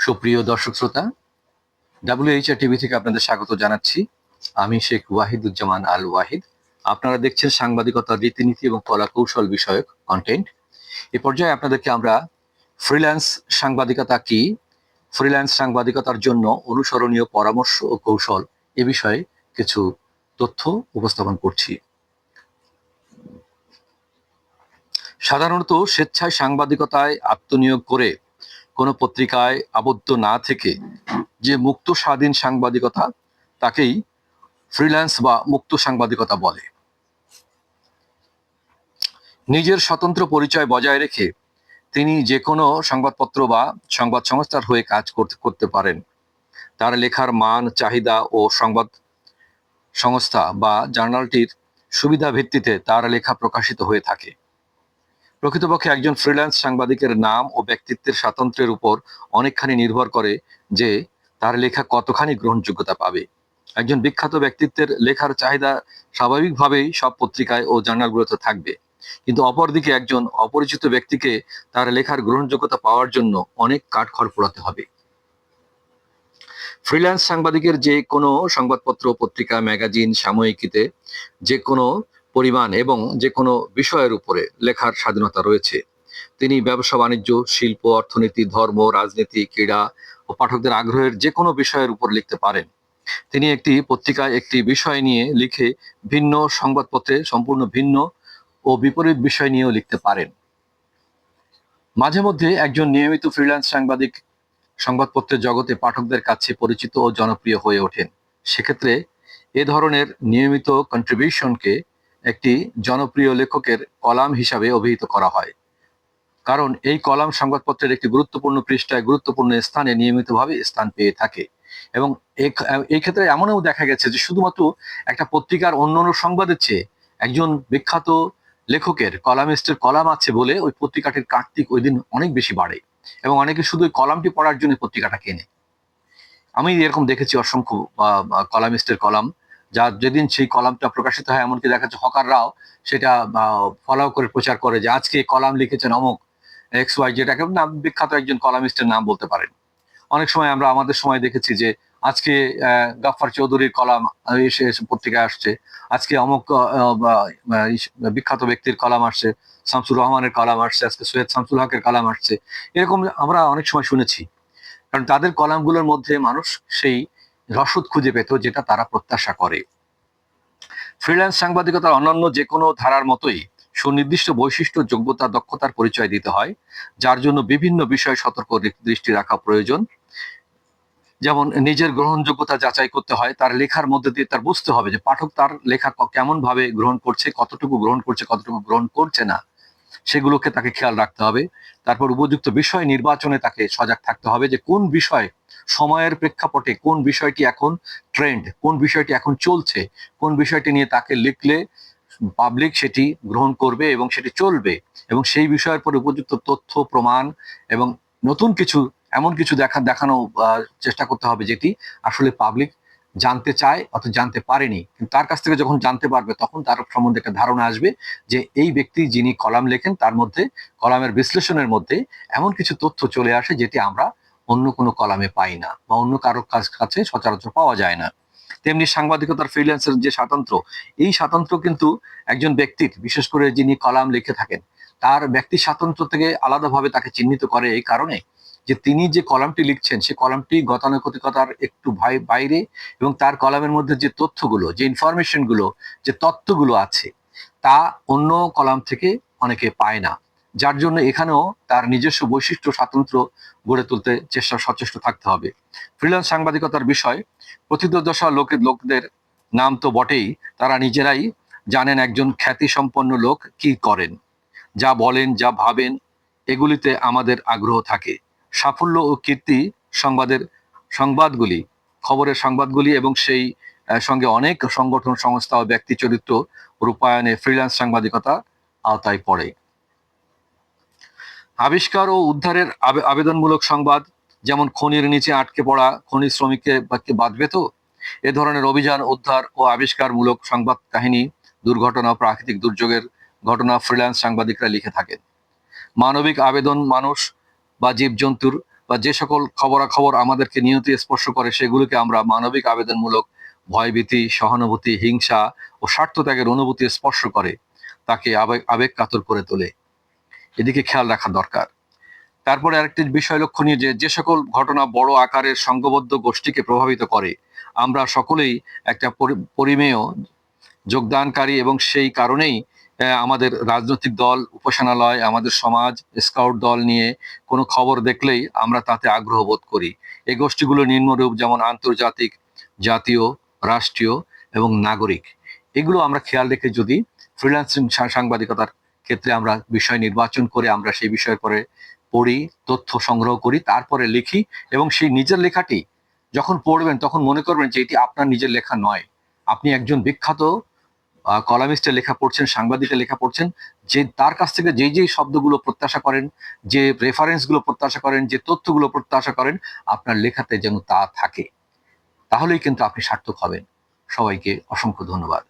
সুপ্রিয় দর্শক শ্রোতা, WHR টিভি থেকে আপনাদের স্বাগত জানাচ্ছি। আমি শেখ ওয়াহিদুজ্জামান আল ওয়াহিদ। আপনারা দেখছেন সাংবাদিকতার রীতিনীতি এবং কলা কৌশল বিষয়ক কন্টেন্ট। এ পর্যায়ে আপনাদেরকে আমরা ফ্রিল্যান্স সাংবাদিকতা কি, ফ্রিল্যান্স সাংবাদিকতার জন্য অনুসরণীয় পরামর্শ ও কৌশল এ বিষয়ে কিছু তথ্য উপস্থাপন করছি। সাধারণত স্বেচ্ছায় সাংবাদিকতায় আত্মনিয়োগ করে কোনো পত্রিকায় আবদ্ধ না থেকে যে মুক্ত স্বাধীন সাংবাদিকতা তাকেই ফ্রিল্যান্স বা মুক্ত সাংবাদিকতা বলে। নিজের স্বতন্ত্র পরিচয় বজায় রেখে তিনি যে কোনো সংবাদপত্র বা সংবাদ সংস্থার হয়ে কাজ করতে পারেন। তার লেখার মান, চাহিদা ও সংবাদ সংস্থা বা জার্নালটির সুবিধা ভিত্তিতে তার লেখা প্রকাশিত হয়ে থাকে। প্রকৃতপক্ষে একজন ফ্রিল্যান্স সাংবাদিকের নাম ও ব্যক্তিত্বের স্বাতন্ত্র্যের উপর অনেকখানি নির্ভর করে যে তার লেখা কতখানি গ্রহণযোগ্যতা পাবে। একজন বিখ্যাত ব্যক্তিত্বের লেখার চাহিদা স্বাভাবিকভাবেই সব পত্রিকায় ও জার্নালগুলোতে থাকবে, কিন্তু অপরদিকে একজন অপরিচিত ব্যক্তিকে তার লেখার গ্রহণযোগ্যতা পাওয়ার জন্য অনেক কাঠখড় পোড়াতে হবে। ফ্রিল্যান্স সাংবাদিকের যে কোনো সংবাদপত্র, পত্রিকা, ম্যাগাজিন, সাময়িকীতে যে কোনো পরিমাণ এবং যে কোনো বিষয়ের উপরে লেখার স্বাধীনতা রয়েছে। তিনি ব্যবসা বাণিজ্য, শিল্প, অর্থনীতি, ধর্ম, রাজনীতি, ক্রীড়া ও পাঠকদের আগ্রহের যে কোনো বিষয়ের উপর লিখতে পারেন। তিনি একটি পত্রিকায় একটি বিষয় নিয়ে লিখে ভিন্ন সংবাদপত্রে সম্পূর্ণ ভিন্ন ও বিপরীত বিষয় নিয়েও লিখতে পারেন। মাঝে মধ্যে একজন নিয়মিত ফ্রিল্যান্স সাংবাদিক সংবাদপত্রের জগতে পাঠকদের কাছে পরিচিত ও জনপ্রিয় হয়ে ওঠেন। সেক্ষেত্রে এ ধরনের নিয়মিত কন্ট্রিবিউশনকে একটি জনপ্রিয় লেখকের কলাম হিসাবে অভিহিত করা হয়, কারণ এই কলাম সংবাদপত্রের একটি গুরুত্বপূর্ণ পৃষ্ঠায় গুরুত্বপূর্ণ স্থানে নিয়মিতভাবে স্থান পেয়ে থাকে। এবং এই ক্ষেত্রে এমনও দেখা গেছে যে শুধুমাত্র একটা পত্রিকার অন্যান্য সংবাদের চেয়ে একজন বিখ্যাত লেখকের কলামিস্টের কলাম আছে বলে ওই পত্রিকাটির কার্তিক ওই দিন অনেক বেশি বাড়ে এবং অনেকে শুধু ওই কলামটি পড়ার জন্য পত্রিকাটা কেনে। আমি এরকম দেখেছি অসংখ্য কলামিস্টের কলাম, যা যেদিন সেই কলামটা প্রকাশিত হয় এমনকি দেখা যাচ্ছে হকাররাও সেটা ফলো করে প্রচার করে যে আজকে কলাম লিখেছেন অমুক XY, যেটাকে নাম বিখ্যাত একজন কলামিস্টের নাম বলতে পারেন। অনেক সময় আমরা আমাদের সময় দেখেছি যে আজকে গাফফার চৌধুরীর কলাম এসে পত্রিকায় আসছে, আজকে অমুক বিখ্যাত ব্যক্তির কলাম আসছে, শামসুর রহমানের কলাম আসছে, আজকে সৈয়দ শামসুল হকের কলাম আসছে। এরকম আমরা অনেক সময় শুনেছি, কারণ তাদের কলামগুলোর মধ্যে মানুষ সেই রসদ খুঁজে পেত যেটা তারা প্রত্যাশা করে। ফ্রিল্যান্স সাংবাদিকতার অন্যান্য যে কোনো ধারার মতোই সুনির্দিষ্ট বৈশিষ্ট্য, যোগ্যতা, দক্ষতার পরিচয় দিতে হয়, যার জন্য বিভিন্ন বিষয়ে সতর্ক দৃষ্টি রাখা প্রয়োজন। যেমন নিজের গ্রহণযোগ্যতা যাচাই করতে হয়, তার লেখার মধ্যে দিয়ে তার বুঝতে হবে যে পাঠক তার লেখা কেমন ভাবে গ্রহণ করছে, কতটুকু গ্রহণ করছে, কতটুকু গ্রহণ করছে না, সেগুলোকে তাকে খেয়াল রাখতে হবে। তারপর উপযুক্ত বিষয় নির্বাচনে তাকে সজাগ থাকতে হবে যে কোন বিষয় সময়ের প্রেক্ষাপটে, কোন বিষয়টি এখন ট্রেন্ড, কোন বিষয়টি এখন চলছে, কোন বিষয়টি নিয়ে তাকে লিখলে পাবলিক সেটি গ্রহণ করবে এবং সেটি চলবে, এবং সেই বিষয়ের পর উপযুক্ত তথ্য, প্রমাণ এবং নতুন কিছু, এমন কিছু দেখানো চেষ্টা করতে হবে যেটি আসলে পাবলিক জানতে চায় অথবা জানতে পারেনি, কিন্তু তার কাছ থেকে যখন জানতে পারবে তখন তার সম্বন্ধে একটা ধারণা আসবে যে এই ব্যক্তি যিনি কলাম লেখেন তার মধ্যে, কলামের বিশ্লেষণের মধ্যে এমন কিছু তথ্য চলে আসে যেটি আমরা অন্য কোনো কলামে পাই না বা অন্য কারো কাছে সচরাচর পাওয়া যায় না। তেমনি সাংবাদিকতার ফ্রিল্যান্সের যে স্বাতন্ত্র্য, এই স্বাতন্ত্র্য কিন্তু একজন ব্যক্তির, বিশেষ করে যিনি কলাম লিখে থাকেন, তার ব্যক্তি স্বাতন্ত্র্য থেকে আলাদাভাবে তাকে চিহ্নিত করে এই কারণে যে তিনি যে কলামটি লিখছেন সে কলামটি গতানুগতিকতার একটু বাইরে, এবং তার কলামের মধ্যে যে তথ্যগুলো, যে ইনফরমেশনগুলো, যে তত্ত্বগুলো আছে তা অন্য কলাম থেকে অনেকে পায় না, যার জন্য এখানেও তার নিজস্ব বৈশিষ্ট্য, স্বাতন্ত্র্য গড়ে তুলতে সচেষ্ট থাকতে হবে। ফ্রিল্যান্স সাংবাদিকতার বিষয় প্রথিতযশা লোকদের নাম তো বটেই, তারা নিজেরাই জানেন একজন খ্যাতিসম্পন্ন লোক কি করেন, যা বলেন, যা ভাবেন, এগুলিতে আমাদের আগ্রহ থাকে। সাফল্য ও কীর্তি সংবাদগুলি, খবরের সংবাদগুলি এবং সেই সঙ্গে অনেক সংগঠন, সংস্থা ও ব্যক্তি চরিত্র রূপায়ণে ফ্রিল্যান্স সাংবাদিকতা আওতায় পড়ে। আবিষ্কার ও উদ্ধারের আবেদনমূলক সংবাদ, যেমন খনির নিচে আটকে পড়া খনি শ্রমিককে বাঁধবে তো, এ ধরনের অভিযান, উদ্ধার ও আবিষ্কারমূলক সংবাদ, কাহিনী, দুর্ঘটনা, প্রাকৃতিক দুর্যোগের ঘটনা ফ্রিল্যান্স সাংবাদিকরা লিখে থাকেন। মানবিক আবেদন, মানুষ বা জীবজন্তুর বা যে সকল খবরাখবর আমাদেরকে নিয়মিত স্পর্শ করে সেগুলোকে আমরা মানবিক আবেদনমূলক ভয়ভীতি, সহানুভূতি, হিংসা ও স্বার্থত্যাগের অনুভূতি স্পর্শ করে তাকে আবেগ কাতর করে তোলে। এদিকে খেয়াল রাখা দরকার। তারপরে আরেকটি বিষয় লক্ষণীয় যে সকল ঘটনা বড় আকারের সংঘবদ্ধ গোষ্ঠীকে প্রভাবিত করে, আমরা সকলেই একটা পরিমেয় যোগদানকারী এবং সেই কারণেই আমাদের রাজনৈতিক দল, উপাসনালয়, আমাদের সমাজ, স্কাউট দল নিয়ে কোনো খবর দেখলেই আমরা তাতে আগ্রহ বোধ করি। এই গোষ্ঠীগুলো নিম্নরূপ যেমন আন্তর্জাতিক, জাতীয়, রাষ্ট্রীয় এবং নাগরিক। এগুলো আমরা খেয়াল রেখে যদি ফ্রিল্যান্সিং সাংবাদিকতার ক্ষেত্রে আমরা বিষয় নির্বাচন করে আমরা সেই বিষয়ের পরে পড়ি, তথ্য সংগ্রহ করি, তারপরে লিখি এবং সেই নিজের লেখাটি যখন পড়বেন তখন মনে করবেন যে এটি আপনার নিজের লেখা নয়, আপনি একজন বিখ্যাত কলামিস্টের লেখা পড়ছেন, সাংবাদিকের লেখা পড়ছেন, যে তার কাছ থেকে যেই শব্দগুলো প্রত্যাশা করেন, যে রেফারেন্সগুলো প্রত্যাশা করেন, যে তথ্যগুলো প্রত্যাশা করেন, আপনার লেখাতে যেন তা থাকে। তাহলেই কিন্তু আপনি সার্থক হবেন। সবাইকে অসংখ্য ধন্যবাদ।